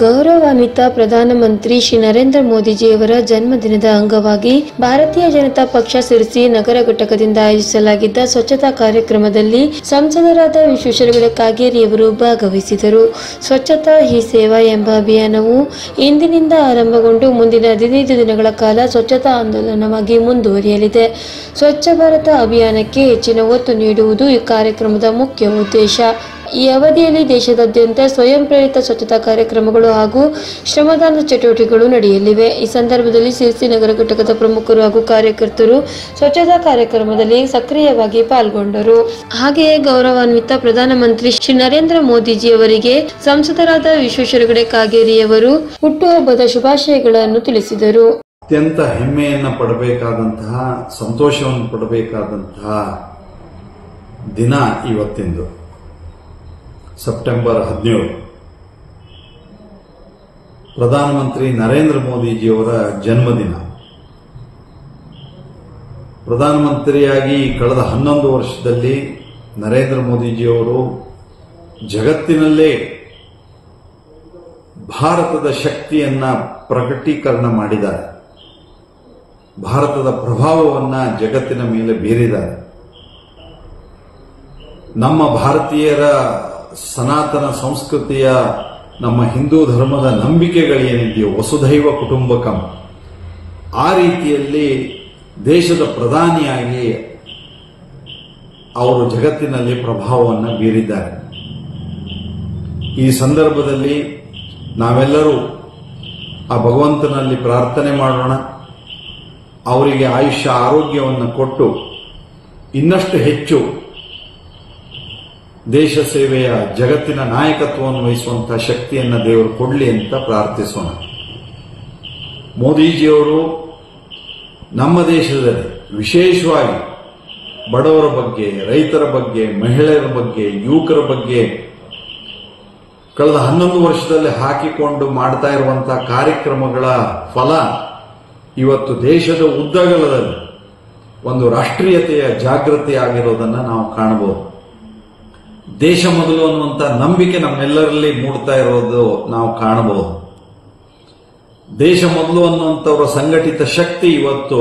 ಗೌರವಾನ್ವಿತ ಪ್ರಧಾನಮಂತ್ರಿ ಶ್ರೀ ನರೇಂದ್ರ ಮೋದಿಜಿಯವರ ಜನ್ಮದಿನದ ಅಂಗವಾಗಿ ಭಾರತೀಯ ಜನತಾ ಪಕ್ಷ ಸಿರಸಿ ನಗರ ಘಟಕದಿಂದ ಆಯೋಜಿಸಲಾಗಿದ್ದ ಸ್ವಚ್ಛತಾ ಕಾರ್ಯಕ್ರಮದಲ್ಲಿ ಸಂಸದರಾದ ವಿಶ್ವೇಶ್ವರ ಕಾಗೇರಿಯವರು ಭಾಗವಹಿಸಿದರು. ಸ್ವಚ್ಛತಾ ಹಿ ಸೇವಾ ಎಂಬ ಅಭಿಯಾನವು ಇಂದಿನಿಂದ ಆರಂಭಗೊಂಡು ಮುಂದಿನ 15 ದಿನಗಳ ಕಾಲ ಸ್ವಚ್ಛತಾ ಆಂದೋಲನವಾಗಿ ಮುಂದುವರಿಯಲಿದೆ. ಸ್ವಚ್ಛ ಭಾರತ ಅಭಿಯಾನಕ್ಕೆ ಹೆಚ್ಚಿನ ಒತ್ತು ನೀಡುವುದು ಈ ಕಾರ್ಯಕ್ರಮದ ಮುಖ್ಯ ಉದ್ದೇಶ. ಈ ಅವಧಿಯಲ್ಲಿ ದೇಶದಾದ್ಯಂತ ಸ್ವಯಂ ಪ್ರೇರಿತ ಸ್ವಚ್ಛತಾ ಕಾರ್ಯಕ್ರಮಗಳು ಹಾಗೂ ಶ್ರಮದಾನ ಚಟುವಟಿಕೆಗಳು ನಡೆಯಲಿವೆ. ಈ ಸಂದರ್ಭದಲ್ಲಿ ಸಿರಸಿ ನಗರ ಘಟಕದ ಪ್ರಮುಖರು ಹಾಗೂ ಕಾರ್ಯಕರ್ತರು ಸ್ವಚ್ಛತಾ ಕಾರ್ಯಕ್ರಮದಲ್ಲಿ ಸಕ್ರಿಯವಾಗಿ ಪಾಲ್ಗೊಂಡರು. ಹಾಗೆಯೇ ಗೌರವಾನ್ವಿತ ಪ್ರಧಾನಮಂತ್ರಿ ಶ್ರೀ ನರೇಂದ್ರ ಮೋದಿಜಿಯವರಿಗೆ ಸಂಸದರಾದ ವಿಶ್ವೇಶ್ವರ ಕಾಗೇರಿಯವರು ಹುಟ್ಟುಹಬ್ಬದ ಶುಭಾಶಯಗಳನ್ನು ತಿಳಿಸಿದರು. ಅತ್ಯಂತ ಹೆಮ್ಮೆಯನ್ನು ಪಡಬೇಕಾದಂತಹ, ಸಂತೋಷವನ್ನು ಪಡಬೇಕಾದಂತಹ ದಿನ ಇವತ್ತಿಂದು ಸೆಪ್ಟೆಂಬರ್ 17 ಪ್ರಧಾನಮಂತ್ರಿ ನರೇಂದ್ರ ಮೋದಿಜಿಯವರ ಜನ್ಮದಿನ. ಪ್ರಧಾನಮಂತ್ರಿಯಾಗಿ ಕಳೆದ 11 ವರ್ಷದಲ್ಲಿ ನರೇಂದ್ರ ಮೋದಿಜಿಯವರು ಜಗತ್ತಿನಲ್ಲೇ ಭಾರತದ ಶಕ್ತಿಯನ್ನ ಪ್ರಕಟೀಕರಣ ಮಾಡಿದ್ದಾರೆ. ಭಾರತದ ಪ್ರಭಾವವನ್ನ ಜಗತ್ತಿನ ಮೇಲೆ ಬೀರಿದ್ದಾರೆ. ನಮ್ಮ ಭಾರತೀಯರ ಸನಾತನ ಸಂಸ್ಕೃತಿಯ, ನಮ್ಮ ಹಿಂದೂ ಧರ್ಮದ ನಂಬಿಕೆಗಳೇನಿದೆಯೋ ವಸುಧೈವ ಕುಟುಂಬಕಂ, ಆ ರೀತಿಯಲ್ಲಿ ದೇಶದ ಪ್ರಧಾನಿಯಾಗಿ ಅವರು ಜಗತ್ತಿನಲ್ಲಿ ಪ್ರಭಾವವನ್ನು ಬೀರಿದ್ದಾರೆ. ಈ ಸಂದರ್ಭದಲ್ಲಿ ನಾವೆಲ್ಲರೂ ಆ ಭಗವಂತನಲ್ಲಿ ಪ್ರಾರ್ಥನೆ ಮಾಡೋಣ. ಅವರಿಗೆ ಆಯುಷ್ಯ ಆರೋಗ್ಯವನ್ನು ಕೊಟ್ಟು ಇನ್ನಷ್ಟು ಹೆಚ್ಚು ದೇಶ ಸೇವೆಯ, ಜಗತ್ತಿನ ನಾಯಕತ್ವವನ್ನು ವಹಿಸುವಂತಹ ಶಕ್ತಿಯನ್ನು ದೇವರು ಕೊಡಲಿ ಅಂತ ಪ್ರಾರ್ಥಿಸೋಣ. ಮೋದಿಜಿಯವರು ನಮ್ಮ ದೇಶದಲ್ಲಿ ವಿಶೇಷವಾಗಿ ಬಡವರ ಬಗ್ಗೆ, ರೈತರ ಬಗ್ಗೆ, ಮಹಿಳೆಯರ ಬಗ್ಗೆ, ಯುವಕರ ಬಗ್ಗೆ ಕಳೆದ 11 ವರ್ಷದಲ್ಲಿ ಹಾಕಿಕೊಂಡು ಮಾಡ್ತಾ ಇರುವಂತಹ ಕಾರ್ಯಕ್ರಮಗಳ ಫಲ ಇವತ್ತು ದೇಶದ ಉದ್ದಗಲದಲ್ಲಿ ಒಂದು ರಾಷ್ಟ್ರೀಯತೆಯ ಜಾಗೃತಿ ಆಗಿರೋದನ್ನು ನಾವು ಕಾಣಬಹುದು. ದೇಶ ಮೊದಲು ಅನ್ನುವಂಥ ನಂಬಿಕೆ ನಮ್ಮೆಲ್ಲರಲ್ಲಿ ಮೂಡ್ತಾ ಇರೋದು ನಾವು ಕಾಣಬಹುದು. ದೇಶ ಮೊದಲು ಅನ್ನುವಂಥವರ ಸಂಘಟಿತ ಶಕ್ತಿ ಇವತ್ತು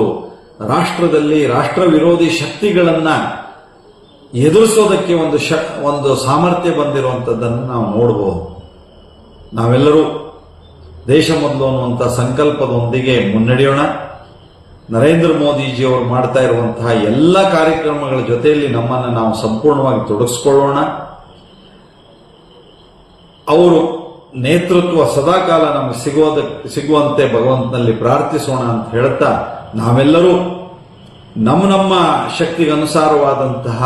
ರಾಷ್ಟ್ರದಲ್ಲಿ ರಾಷ್ಟ್ರ ವಿರೋಧಿ ಶಕ್ತಿಗಳನ್ನ ಎದುರಿಸೋದಕ್ಕೆ ಒಂದು ಸಾಮರ್ಥ್ಯ ಬಂದಿರುವಂಥದ್ದನ್ನು ನಾವು ನೋಡಬಹುದು. ನಾವೆಲ್ಲರೂ ದೇಶ ಮೊದಲು ಅನ್ನುವಂಥ ಸಂಕಲ್ಪದೊಂದಿಗೆ ಮುನ್ನಡೆಯೋಣ. ನರೇಂದ್ರ ಮೋದಿಜಿಯವರು ಮಾಡ್ತಾ ಇರುವಂತಹ ಎಲ್ಲ ಕಾರ್ಯಕ್ರಮಗಳ ಜೊತೆಯಲ್ಲಿ ನಮ್ಮನ್ನು ನಾವು ಸಂಪೂರ್ಣವಾಗಿ ತೊಡಗಿಸಿಕೊಳ್ಳೋಣ. ಅವರು ನೇತೃತ್ವ ಸದಾಕಾಲ ನಮಗೆ ಸಿಗುವಂತೆ ಭಗವಂತನಲ್ಲಿ ಪ್ರಾರ್ಥಿಸೋಣ ಅಂತ ಹೇಳ್ತಾ, ನಾವೆಲ್ಲರೂ ನಮ್ಮ ಶಕ್ತಿಗನುಸಾರವಾದಂತಹ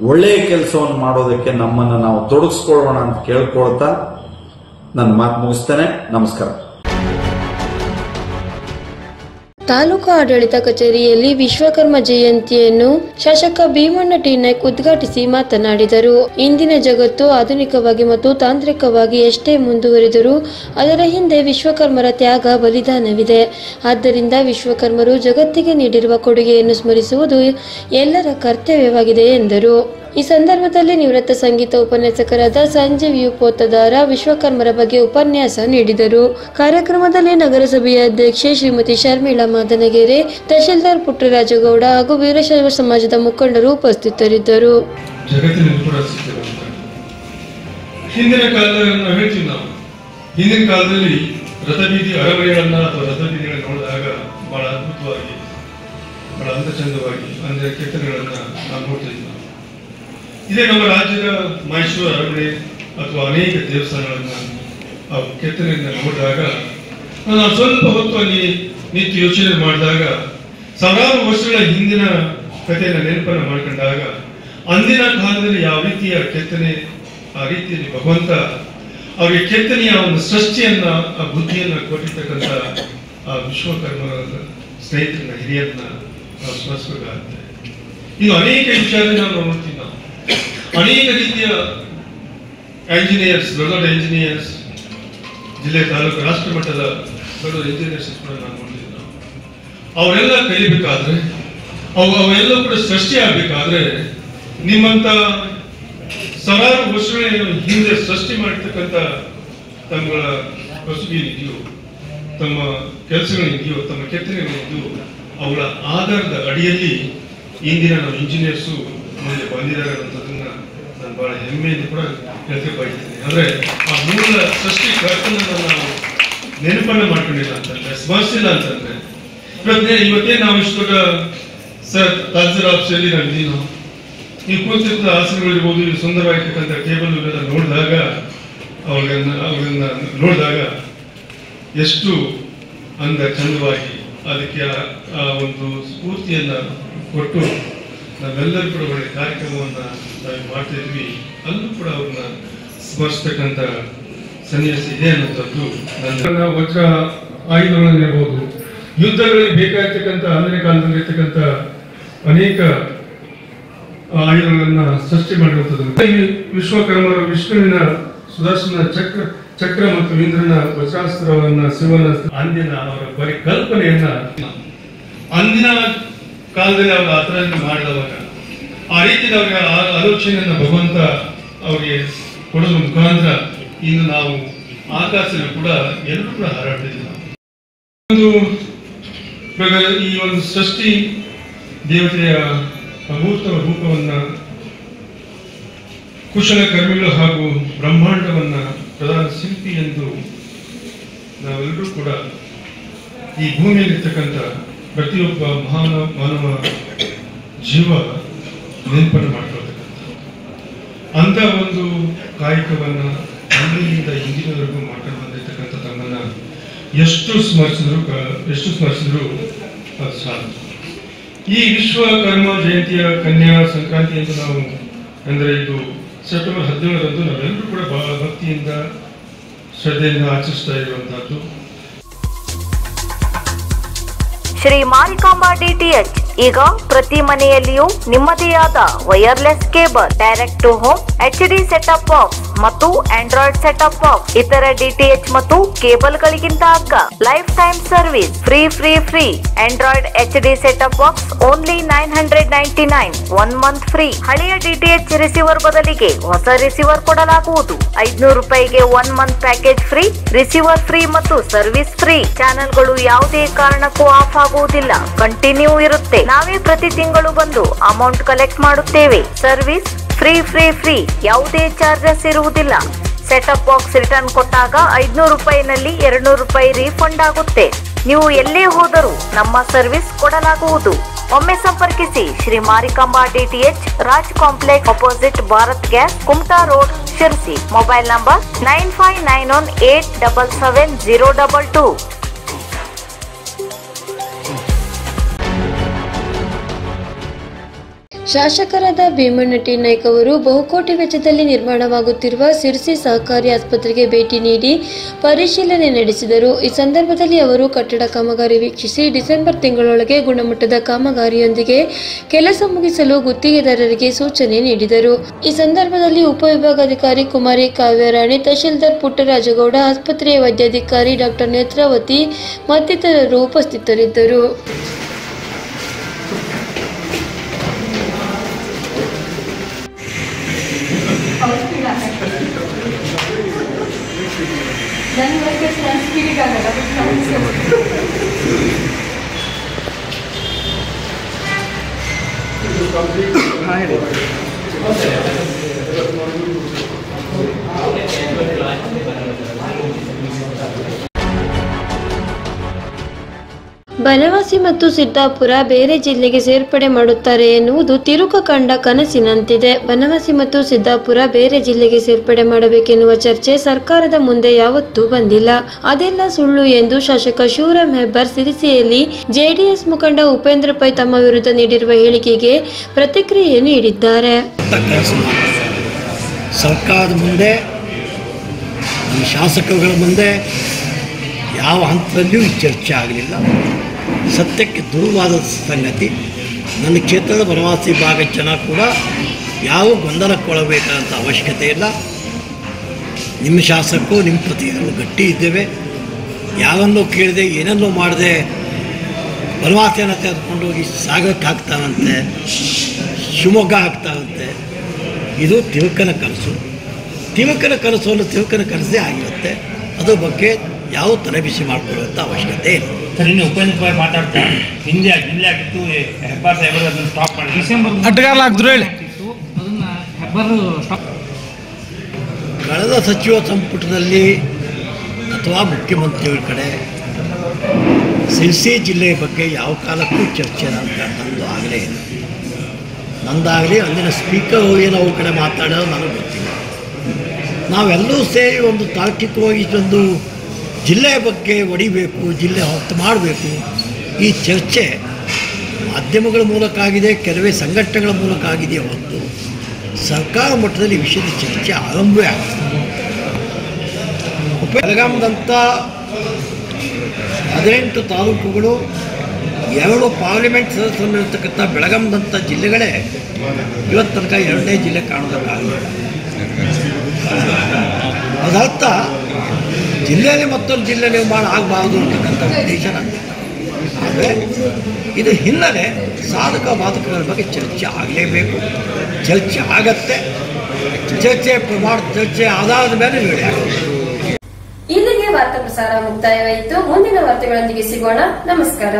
ಒಳ್ಳೆಯ ಕೆಲಸವನ್ನು ಮಾಡೋದಕ್ಕೆ ನಮ್ಮನ್ನು ನಾವು ತೊಡಗಿಸ್ಕೊಳ್ಳೋಣ ಅಂತ ಕೇಳ್ಕೊಳ್ತಾ ನನ್ನ ಮಾತು ಮುಗಿಸ್ತೇನೆ. ನಮಸ್ಕಾರ. ತಾಲೂಕು ಆಡಳಿತ ಕಚೇರಿಯಲ್ಲಿ ವಿಶ್ವಕರ್ಮ ಜಯಂತಿಯನ್ನು ಶಾಸಕ ಭೀಮಣ್ಣ ಟಿ ನಾಯ್ಕ್ ಉದ್ಘಾಟಿಸಿ ಮಾತನಾಡಿದರು. ಇಂದಿನ ಜಗತ್ತು ಆಧುನಿಕವಾಗಿ ಮತ್ತು ತಾಂತ್ರಿಕವಾಗಿ ಎಷ್ಟೇ ಮುಂದುವರಿದರೂ ಅದರ ಹಿಂದೆ ವಿಶ್ವಕರ್ಮರ ತ್ಯಾಗ, ಬಲಿದಾನವಿದೆ. ಆದ್ದರಿಂದ ವಿಶ್ವಕರ್ಮರು ಜಗತ್ತಿಗೆ ನೀಡಿರುವ ಕೊಡುಗೆಯನ್ನು ಸ್ಮರಿಸುವುದು ಎಲ್ಲರ ಕರ್ತವ್ಯವಾಗಿದೆ ಎಂದರು. ಈ ಸಂದರ್ಭದಲ್ಲಿ ನಿವೃತ್ತ ಸಂಗೀತ ಉಪನ್ಯಾಸಕರಾದ ಸಂಜೀವ್ ಯು ಪೋತದಾರ ವಿಶ್ವಕರ್ಮರ ಬಗ್ಗೆ ಉಪನ್ಯಾಸ ನೀಡಿದರು. ಕಾರ್ಯಕ್ರಮದಲ್ಲಿ ನಗರಸಭೆಯ ಅಧ್ಯಕ್ಷೆ ಶ್ರೀಮತಿ ಶರ್ಮಿಳಾ ಮಾದನಗೆರೆ, ತಹಶೀಲ್ದಾರ್ ಪುಟ್ಟರಾಜಗೌಡ ಹಾಗೂ ವೀರಶೈವ ಸಮಾಜದ ಮುಖಂಡರು ಉಪಸ್ಥಿತರಿದ್ದರು. ಹಿಂದಿನ ಕಾಲದಲ್ಲಿ ರಥಬೀದಿ ಅರಮನೆಗಳನ್ನ ಅಥವಾ ರಥಬೀದಿಗಳನ್ನ ನೋಡಿದಾಗ ಬಹಳ ಅದ್ಭುತವಾಗಿ, ಬಹಳ ಅಂದಚಂದವಾಗಿ ಅಂದ್ರೆ ಕೆತ್ತನೆಗಳನ್ನ ನಾವು ನೋಡ್ತಿದ್ವಿ. ಇದೇ ನಮ್ಮ ರಾಜ್ಯದ ಮೈಸೂರು ಅರಮನೆ ಅಥವಾ ಅನೇಕ ದೇವಸ್ಥಾನಗಳನ್ನ ಆ ಕೆತ್ತನೆಯನ್ನ ನೋಡಿದಾಗ ನಾನು ಸ್ವಲ್ಪ ಹೊತ್ತು ಅಲ್ಲಿ ನಿಂತು ಯೋಚನೆ ಮಾಡಿದಾಗ ಸಾವಿರಾರು ವರ್ಷಗಳ ಹಿಂದಿನ ಕಥೆಯನ್ನು ನೆನಪನ್ನು ಮಾಡ್ಕೊಂಡಾಗ ಅಂದಿನ ಕಾಲದಲ್ಲಿ ಯಾವ ರೀತಿಯ ಕೆತ್ತನೆ, ಆ ರೀತಿಯಲ್ಲಿ ಭಗವಂತ ಅವರಿಗೆ ಕೆತ್ತನೆಯ ಒಂದು ಸೃಷ್ಟಿಯನ್ನ, ಆ ಬುದ್ಧಿಯನ್ನ ಕೊಟ್ಟಿರ್ತಕ್ಕಂಥ ಆ ವಿಶ್ವಕರ್ಮರ ಸ್ನೇಹಿತರನ್ನ, ಹಿರಿಯರನ್ನ ನಾವು ಸ್ಮರಿಸಬೇಕಾಗುತ್ತೆ. ಇನ್ನು ಅನೇಕ ವಿಚಾರದಲ್ಲಿ ನಾವು ನೋಡ್ತೀವಿ. ನಾವು ಅನೇಕ ರೀತಿಯ ಎಂಜಿನಿಯರ್ಸ್, ದೊಡ್ಡ ಎಂಜಿನಿಯರ್ಸ್, ಜಿಲ್ಲೆ, ತಾಲೂಕು, ರಾಷ್ಟ್ರ ಮಟ್ಟದ ದೊಡ್ಡ ಇಂಜಿನಿಯರ್ಸ್ ಕೂಡ ನಾವು ನೋಡ್ತೀವಿ. ನಾವು ಅವರೆಲ್ಲ ಕಲಿಬೇಕಾದ್ರೆ, ಅವೆಲ್ಲ ಕೂಡ ಸೃಷ್ಟಿ ಆಗ್ಬೇಕಾದ್ರೆ ನಿಮ್ಮಂತ ಸಾವಿರಾರು ವರ್ಷಗಳ ಹಿಂದೆ ಸೃಷ್ಟಿ ಮಾಡಿರ್ತಕ್ಕಂಥ ತಮ್ಮಗಳ ಕಸುಬಿದೆಯೋ, ತಮ್ಮ ಕೆಲಸಗಳಿದೆಯೋ, ತಮ್ಮ ಕೆತ್ತನೆಗಳಿದೆಯೋ, ಅವುಗಳ ಆಧಾರದ ಅಡಿಯಲ್ಲಿ ಇಂದಿನ ನಾವು ಇಂಜಿನಿಯರ್ಸು ಮುಂದೆ ಬಂದಿದ್ದಾರೆ ಅನ್ನೋದನ್ನ ನಾನು ಬಹಳ ಹೆಮ್ಮೆಯಿಂದ ಕೂಡ ಹೇಳ್ತಾ ಬಯಸ್ತೇನೆ. ಅಂದ್ರೆ ಆ ಮೂಲ ಸೃಷ್ಟಿ ಕರ್ತನನ್ನ ನಾವು ನೆನಪನ್ನ ಮಾಡ್ಕೊಂಡಿಲ್ಲ ಅಂತಂದ್ರೆ, ಸ್ಮರಿಸಿಲ್ಲ ಅಂತಂದ್ರೆ, ಇವತ್ತೇ ನಾವು ಇಷ್ಟು ದೊಡ್ಡ ಸರ್ ತಾಜರ್ ಆಫೀಸಲ್ಲಿ ನಾವಿದ್ದೀವಿ. ನಾವು ನೀವು ಕೂತಿದ್ದ ಆಸನಗಳಿರ್ಬೋದು, ಇದು ಸುಂದರವಾಗಿರ್ತಕ್ಕಂಥ ಟೇಬಲ್ ಇವೆಲ್ಲ ನೋಡಿದಾಗ, ಅವುಗಳನ್ನ ನೋಡಿದಾಗ ಎಷ್ಟು ಅಂದ ಚಂದವಾಗಿ ಅದಕ್ಕೆ ಆ ಒಂದು ಸ್ಫೂರ್ತಿಯನ್ನ ಕೊಟ್ಟು ನಾವೆಲ್ಲರೂ ಕೂಡ ಒಳ್ಳೆ ಕಾರ್ಯಕ್ರಮವನ್ನ ನಾವು ಮಾಡ್ತಾ ಇದ್ವಿ. ಅಲ್ಲೂ ಕೂಡ ಅವ್ರನ್ನ ಸ್ಮರಿಸ್ತಕ್ಕಂಥ ಸನ್ಯಾಸ ಇದೆ ಅನ್ನೋಂಥದ್ದು ನನ್ನ ವಜ್ರ ಆಯುಧಗಳನ್ನಿರ್ಬೋದು, ಯುದ್ಧಗಳಿಗೆ ಬೇಕಾಗಿರ್ತಕ್ಕಂಥ ಅಂದಿನ ಕಾಲದಲ್ಲಿ ಇರ್ತಕ್ಕಂಥ ಅನೇಕ ಆಯುಧಗಳನ್ನ ಸೃಷ್ಟಿ ಮಾಡಿರುವಂಥದ್ದು. ವಿಶ್ವಕರ್ಮರು ವಿಷ್ಣುವಿನ ಸುದರ್ಶನ ಚಕ್ರ ಮತ್ತು ಇಂದ್ರನ ವಜ್ರಾಸ್ತ್ರವನ್ನ, ಶಿವನ ಅಂದಿನ ಅವರ ಪರಿಕಲ್ಪನೆಯನ್ನ ಅಂದಿನ ಕಾಲದಲ್ಲಿ ಅವರು ಆ ಥರ ಮಾಡಿದವಾಗ ಆ ರೀತಿ ಅವರಿಗೆ ಆಲೋಚನೆಯನ್ನ ಭಗವಂತ ಅವರಿಗೆ ಕೊಡೋದ್ರ ಮುಖಾಂತರ ಇನ್ನು ನಾವು ಆಕಾಶದಲ್ಲಿ ಕೂಡ ಎಲ್ಲರೂ ಕೂಡ ಹಾರಾಡ್ತಿದ್ದೀವಿ. ಈ ಒಂದು ಸೃಷ್ಟಿ ದೇವತೆಯ ಅಭೂತವ ರೂಪವನ್ನ, ಕುಶಲಕರ್ಮಿಗಳು ಹಾಗೂ ಬ್ರಹ್ಮಾಂಡವನ್ನ ಪ್ರಧಾನ ಶಿಲ್ಪಿ ಎಂದು ನಾವೆಲ್ಲರೂ ಕೂಡ ಈ ಭೂಮಿಯಲ್ಲಿರ್ತಕ್ಕಂಥ ಪ್ರತಿಯೊಬ್ಬ ಮಾನವ ಜೀವ ನೆನಪನ್ನು ಮಾಡ್ಕೊಳ್ತಕ್ಕಂಥ ಅಂತ ಒಂದು ಕಾಯಕವನ್ನ ಅಂದಿನಿಂದ ಇಂದಿನವರೆಗೂ ಮಾಡ್ಕೊಂಡು ಬಂದಿರ್ತಕ್ಕಂಥ ತಮ್ಮನ್ನ ಎಷ್ಟು ಸ್ಮರಿಸಿದ್ರು ಅದು ಸಾಕು. ಈ ವಿಶ್ವಕರ್ಮ ಜಯಂತಿಯ ಕನ್ಯಾ ಸಂಕ್ರಾಂತಿ ಅಂತ ನಾವು ಅಂದರೆ ಇದು ಸೆಪ್ಟೆಂಬರ್ 17ರಂದು ನಾವೆಲ್ಲರೂ ಕೂಡ ಬಹಳ ಭಕ್ತಿಯಿಂದ ಶ್ರದ್ಧೆಯಿಂದ ಆಚರಿಸ್ತಾ ಇರುವಂತಹದ್ದು. ಶ್ರೀ ಮಾರಿಕಾಂಬಾ ಡಿಟಿಎಚ್ ಈಗ ಪ್ರತಿ ಮನೆಯಲ್ಲಿಯೂ ನಿಮ್ಮದೇ ಆದ wireless cable, direct to home, HD setup box ಮತ್ತು ಆಂಡ್ರಾಯ್ಡ್ ಸೆಟಪ್ ಬಾಕ್ಸ್, ಇತರ ಡಿಟಿಎಚ್ ಮತ್ತು ಕೇಬಲ್ ಗಳಿಗಿಂತ ಅಗ್ಗ lifetime service, free Android HD setup box only 999, 1 month free. ಹಳೆಯ ಡಿಟಿಎಚ್ ರಿಸೀವರ್ ಬದಲಿಗೆ ಹೊಸ ರಿಸೀವರ್ ಕೊಡಲಾಗುವುದು. 500 ರೂಪಾಯಿಗೆ 1 month package free, receiver free ಮತ್ತು ಸರ್ವಿಸ್ ಫ್ರೀ. ಚಾನೆಲ್ಗಳು ಯಾವುದೇ ಕಾರಣಕ್ಕೂ ಆಫ್ ಆಗುವುದಿಲ್ಲ, ಕಂಟಿನ್ಯೂ ಇರುತ್ತೆ. ನಾವೇ ಪ್ರತಿ ತಿಂಗಳು ಬಂದು ಅಮೌಂಟ್ ಕಲೆಕ್ಟ್ ಮಾಡುತ್ತೇವೆ. ಸರ್ವಿಸ್ ಫ್ರೀ, ಯಾವುದೇ ಚಾರ್ಜಸ್ ಇರುವುದಿಲ್ಲ. ಸೆಟಪ್ ಬಾಕ್ಸ್ ರಿಟರ್ನ್ ಕೊಟ್ಟಾಗ 500 ರೂಪಾಯಿನಲ್ಲಿ 200 ರೂಪಾಯಿ ರೀಫಂಡ್ ಆಗುತ್ತೆ. ನೀವು ಎಲ್ಲೇ ಹೋದರೂ ನಮ್ಮ ಸರ್ವಿಸ್ ಕೊಡಲಾಗುವುದು. ಒಮ್ಮೆ ಸಂಪರ್ಕಿಸಿ Shri Marikamba DTH, Raj complex opposite Bharat gas, Kumta road, Sirsi. Mobile number 9591877022. ಶಾಸಕರಾದ ಭೀಮಣ್ಣ ಟಿ ನಾಯ್ಕ ಅವರು ಬಹುಕೋಟಿ ವೆಚ್ಚದಲ್ಲಿ ನಿರ್ಮಾಣವಾಗುತ್ತಿರುವ ಸಿರ್ಸಿ ಸಹಕಾರಿ ಆಸ್ಪತ್ರೆಗೆ ಭೇಟಿ ನೀಡಿ ಪರಿಶೀಲನೆ ನಡೆಸಿದರು. ಈ ಸಂದರ್ಭದಲ್ಲಿ ಅವರು ಕಟ್ಟಡ ಕಾಮಗಾರಿ ವೀಕ್ಷಿಸಿ ಡಿಸೆಂಬರ್ ತಿಂಗಳೊಳಗೆ ಗುಣಮಟ್ಟದ ಕಾಮಗಾರಿಯೊಂದಿಗೆ ಕೆಲಸ ಮುಗಿಸಲು ಗುತ್ತಿಗೆದಾರರಿಗೆ ಸೂಚನೆ ನೀಡಿದರು. ಈ ಸಂದರ್ಭದಲ್ಲಿ ಉಪವಿಭಾಗಾಧಿಕಾರಿ ಕುಮಾರಿ ಕಾವ್ಯರಾಣಿ, ತಹಶೀಲ್ದಾರ್ ಪುಟ್ಟರಾಜಗೌಡ, ಆಸ್ಪತ್ರೆಯ ವೈದ್ಯಾಧಿಕಾರಿ ಡಾಕ್ಟರ್ ನೇತ್ರಾವತಿ ಮತ್ತಿತರರು ಉಪಸ್ಥಿತರಿದ್ದರು. ಬನವಾಸಿ ಮತ್ತು ಸಿದ್ದಾಪುರ ಬೇರೆ ಜಿಲ್ಲೆಗೆ ಸೇರ್ಪಡೆ ಮಾಡುತ್ತಾರೆ ಎನ್ನುವುದು ತಿರುಕು ಕಂಡ ಕನಸಿನಂತಿದೆ. ಬನವಾಸಿ ಮತ್ತು ಸಿದ್ದಾಪುರ ಬೇರೆ ಜಿಲ್ಲೆಗೆ ಸೇರ್ಪಡೆ ಮಾಡಬೇಕೆನ್ನುವ ಚರ್ಚೆ ಸರ್ಕಾರದ ಮುಂದೆ ಯಾವತ್ತೂ ಬಂದಿಲ್ಲ. ಅದೆಲ್ಲ ಸುಳ್ಳು ಎಂದು ಶಾಸಕ ಶಿವರಾಮ್ ಹೆಬ್ಬಾರ್ ಸಿರಿಸಿಯಲ್ಲಿ ಜೆಡಿಎಸ್ ಮುಖಂಡ ಉಪೇಂದ್ರ ಪೈ ತಮ್ಮ ವಿರುದ್ಧ ನೀಡಿರುವ ಹೇಳಿಕೆಗೆ ಪ್ರತಿಕ್ರಿಯೆ ನೀಡಿದ್ದಾರೆ. ಸರ್ಕಾರದ ಮುಂದೆ, ಶಾಸಕರುಗಳ ಮುಂದೆ ಯಾವ ಹಂತದಲ್ಲಿಯೂ ಚರ್ಚೆ ಆಗಲಿಲ್ಲ. ಸತ್ಯಕ್ಕೆ ದೂರವಾದ ಸಂಗತಿ. ನನ್ನ ಕ್ಷೇತ್ರದ ಬನವಾಸಿ ಭಾಗದ ಜನ ಕೂಡ ಯಾವ ಗೊಂದಲಕ್ಕೊಳಬೇಕಾದಂಥ ಅವಶ್ಯಕತೆ ಇಲ್ಲ. ನಿಮ್ಮ ಶಾಸಕರು ನಿಮ್ಮ ಪ್ರತಿಯನ್ನು ಗಟ್ಟಿ ಇದ್ದೇವೆ. ಯಾವನ್ನೂ ಕೇಳದೆ ಏನನ್ನೂ ಮಾಡದೆ ಬನವಾಸಿಯನ್ನು ತೆಗೆದುಕೊಂಡು ಹೋಗಿ ಸಾಗರಕ್ಕೆ ಹಾಕ್ತಾರಂತೆ, ಶಿವಮೊಗ್ಗ ಹಾಕ್ತಾರಂತೆ. ಇದು ತಿರುಕನ ಕನಸು. ತಿರುಕನ ಕನಸನ್ನು ತಿರುಕನ ಕನಸೇ ಆಗಿರುತ್ತೆ. ಅದ್ರ ಬಗ್ಗೆ ಯಾವ ತಲೆಬಿಸಿ ಮಾಡ್ಕೊಳ್ಳುವಂಥ ಅವಶ್ಯಕತೆ ಇಲ್ಲ. ಸರ್, ಇನ್ನು ಉಪೇಂದ್ರ ಪೈ ಮಾತಾಡ್ತಾ ಹಿಂದೆ ಜಿಲ್ಲೆ ಆಗಿತ್ತು, ಹೆಬ್ಬಾರ್ ಸಾಹೇಬರು ಅದನ್ನು ಸ್ಟಾಪ್ ಮಾಡಿ ಡಿಸೆಂಬರ್ ಕಳೆದ ಸಚಿವ ಸಂಪುಟದಲ್ಲಿ ಅಥವಾ ಮುಖ್ಯಮಂತ್ರಿಗಳ ಕಡೆ ಸಿರ್ಸಿ ಜಿಲ್ಲೆಯ ಬಗ್ಗೆ ಯಾವ ಕಾಲಕ್ಕೂ ಚರ್ಚೆ ನಂದು ಆಗಲೇ ಇಲ್ಲ. ನಂದಾಗಲಿ ಅಂದಿನ ಸ್ಪೀಕರ್ ಏನೋ ಅವ್ರ ಕಡೆ ಮಾತಾಡೋದು ನನಗೆ ಗೊತ್ತಿಲ್ಲ. ನಾವೆಲ್ಲರೂ ಸೇರಿ ಒಂದು ತಾರ್ಕಿಕವಾಗಿ ಒಂದು ಜಿಲ್ಲೆಯ ಬಗ್ಗೆ ಒಡಿಬೇಕು, ಜಿಲ್ಲೆ ಹೊತ್ತು ಮಾಡಬೇಕು. ಈ ಚರ್ಚೆ ಮಾಧ್ಯಮಗಳ ಮೂಲಕ ಆಗಿದೆ, ಕೆಲವೇ ಸಂಘಟನೆಗಳ ಮೂಲಕ ಆಗಿದೆ ಹೊತ್ತು ಸರ್ಕಾರ ಮಟ್ಟದಲ್ಲಿ ವಿಷಯದ ಚರ್ಚೆ ಆರಂಭವೇ ಆಗ್ತದೆ. ಬೆಳಗಾಂದಂಥ 18 ತಾಲೂಕುಗಳು, 2 ಪಾರ್ಲಿಮೆಂಟ್ ಸದಸ್ಯರಿರ್ತಕ್ಕಂಥ ಬೆಳಗಾಂದಂಥ ಜಿಲ್ಲೆಗಳೇ ಇವತ್ತು ತನಕ 2ನೇ ಜಿಲ್ಲೆ ಕಾಣೋದಕ್ಕಾಗಲಿಲ್ಲ. ಅದರ್ಥ ಜಿಲ್ಲೆಯಲ್ಲಿ ಮತ್ತೊಂದು ಜಿಲ್ಲೆ ನಿರ್ಮಾಣ ಆಗಬಾರ್ದು ಅಂತಕ್ಕಂಥ ಉದ್ದೇಶ ನಂದು. ಆದರೆ ಇದು ಹಿನ್ನೆಲೆ ಸಾಧಕ ಬಾಧಕಗಳ ಬಗ್ಗೆ ಚರ್ಚೆ ಆಗಲೇಬೇಕು. ಚರ್ಚೆ ಆಗತ್ತೆ. ಚರ್ಚೆ ಆಧಾರದ ಮೇಲೆ ನಿರ್ಣಯ ಆಗುತ್ತೆ. ಇಲ್ಲಿಗೆ ವಾರ್ತಾ ಪ್ರಸಾರ ಮುಕ್ತಾಯವಾಯಿತು. ಮುಂದಿನ ವಾರ್ತೆಗಳೊಂದಿಗೆ ಸಿಗೋಣ. ನಮಸ್ಕಾರ.